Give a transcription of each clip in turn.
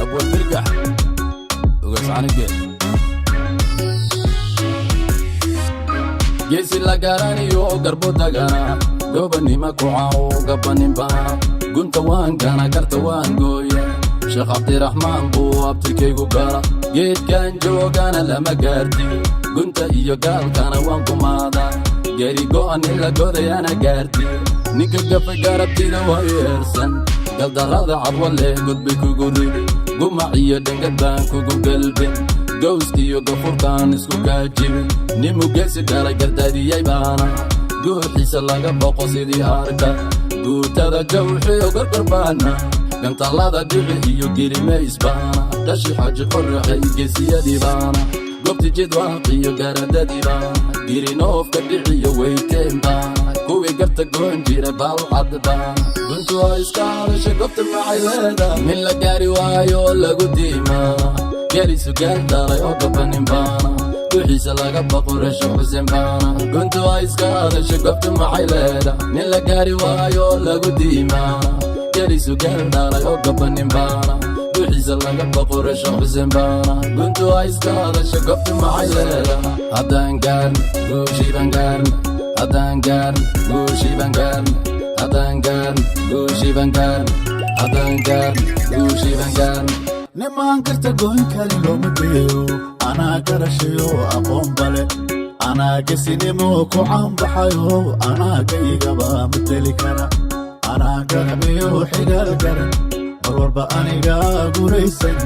أبو البرقع وقص عن الجيل جيسي لقاراني يو قربو دقانا قوبني مكوعاو قبني با قنت وان كان كرت وان قويا شيخ عبد الرحمن بو abtikaygu gara geedkan joogana lama gaarti gunta iyo gaalkana waan kumaada gari go'an ila godayana gaarti ninka gafa garabtida waa yeersan galdarada cadwale gudbay kugu ridi gumac iyo dhangad baan kugu galbin gowska iyo gafurkaan isku kaajibin nimu geesi dhalay gardaadiyay baana guuxiisa laga boqo sidii harka guutada jawxiyo gargarbaana gantalada dhici iyo girimays baana dhashi xaji qorraxay geesiyadii baana goobti jidwaaq iyo garadadii baana girinoofka dhici iyo weyteen baana kuwii garta goon jira baalcad baana guntu waa iska hadasha goobta maxay leedahay min la gaari waayo lagu diimaa garisu gaaldalay oo gabanin baana guuxiisa laga baqo rasho xuseen baana guntu waa iska hadasha goobta maxay leedahay min la gaari waayo lagu diimaa garisu gaaldalay oo gabanin baana guuxiisa laga baqo rasho xuseen baana guntu waa iska hadasha goobta maxay leedahay haddaan gaarna guushii baan gaarna haddaan gaarna guushii baan gaarna haddaan gaarna guushii baan gaarna haddaan gaarna guushii baan gaarna nimaan karta goyn kari looma geeyo anaa garashayo aqoon bale anaa gesinimo ku caanbaxayo anaa gaygaba mateli kara anaa garabiyo xigaal garan mar walba aniga guraysan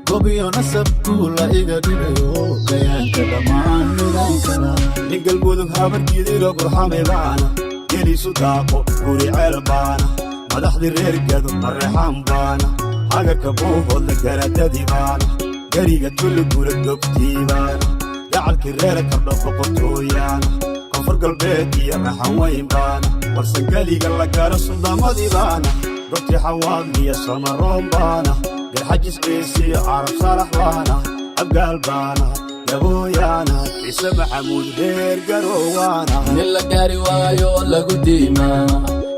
gobiyo nasabku la iga dhigayo gayaanka dhammaan midan kara nin galmudug habarkiidiro gurxamay baana geliisu daaqo guri ceel baana madaxdii reer gado marreexaan baana hagarka buuhoodla garadadii baana gariga tulli gura gobtii baana gacalkii reer kardho boqortooyaana koonfur galbeed iyo raxan weyn baana warsangeliga la gaaro suldamadii baana gobtii xawaadliya samaroon baana garxajis qiisiyo carab saalax baana abgaal baana gabooyaana ciise maxamuud reer garowaana nin la gaari waayo lagu diimaa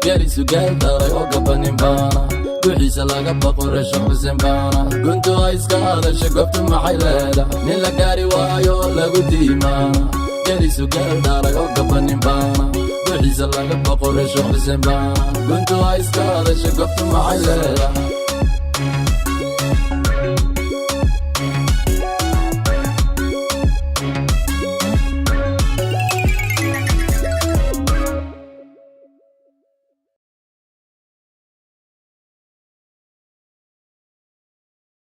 garisu gaaldalay oo gabanin baana guuxiisa laga baqo rasho xuseen baana guntu waa iska hadasha goobta maxay leedahay nin la gaari waayo lagu diimaa garisu gaaldalay oo gabanin baana guuxiisa laga baqo rasho xuseen baana guntu waa iska hadasha goobta maxay leedahay